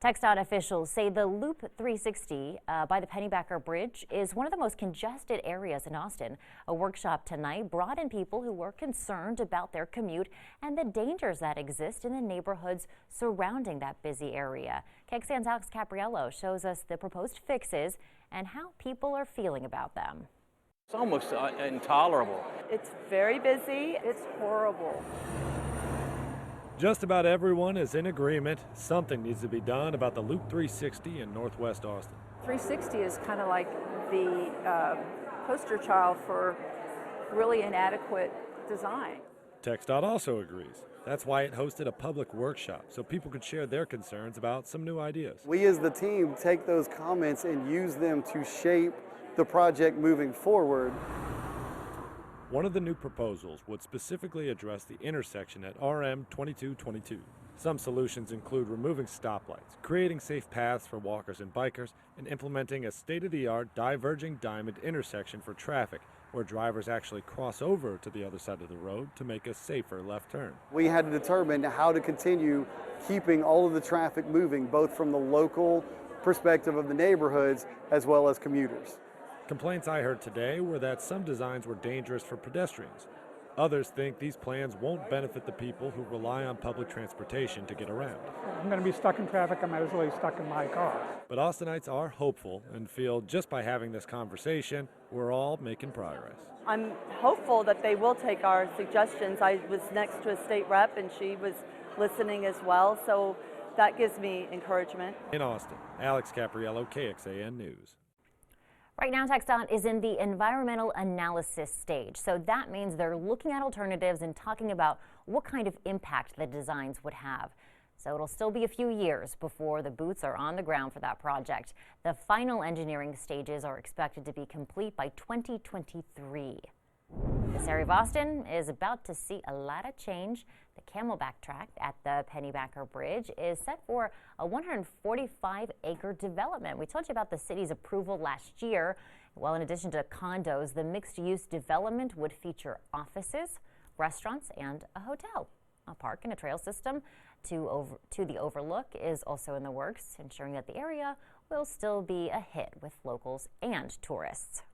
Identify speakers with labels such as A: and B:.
A: TxDOT officials say the Loop 360 by the Pennybacker Bridge is one of the most congested areas in Austin. A workshop tonight brought in people who were concerned about their commute and the dangers that exist in the neighborhoods surrounding that busy area. TxDOT's Alex Capriello shows us the proposed fixes and how people are feeling about them.
B: It's almost intolerable.
C: It's very busy. It's horrible.
D: Just about everyone is in agreement. Something needs to be done about the Loop 360 in Northwest Austin.
C: 360 is kind of like the poster child for really inadequate design.
D: TxDOT also agrees. That's why it hosted a public workshop so people could share their concerns about some new ideas.
E: We as the team take those comments and use them to shape the project moving forward.
D: One of the new proposals would specifically address the intersection at RM 2222. Some solutions include removing stoplights, creating safe paths for walkers and bikers, and implementing a state-of-the-art diverging diamond intersection for traffic, where drivers actually cross over to the other side of the road to make a safer left turn.
E: We had to determine how to continue keeping all of the traffic moving, both from the local perspective of the neighborhoods as well as commuters.
D: Complaints I heard today were that some designs were dangerous for pedestrians. Others think these plans won't benefit the people who rely on public transportation to get around.
F: I'm going to be stuck in traffic. I might as well be stuck in my car.
D: But Austinites are hopeful and feel just by having this conversation, we're all making progress.
C: I'm hopeful that they will take our suggestions. I was next to a state rep and she was listening as well, so that gives me encouragement.
D: In Austin, Alex Capriello, KXAN News.
A: Right now, TxDOT is in the environmental analysis stage, so that means they're looking at alternatives and talking about what kind of impact the designs would have. So it'll still be a few years before the boots are on the ground for that project. The final engineering stages are expected to be complete by 2023. This area of Austin is about to see a lot of change. The Camelback tract at the Pennybacker Bridge is set for a 145-acre development. We told you about the city's approval last year. Well, in addition to condos, the mixed-use development would feature offices, restaurants, and a hotel. A park and a trail system to the overlook is also in the works, ensuring that the area will still be a hit with locals and tourists.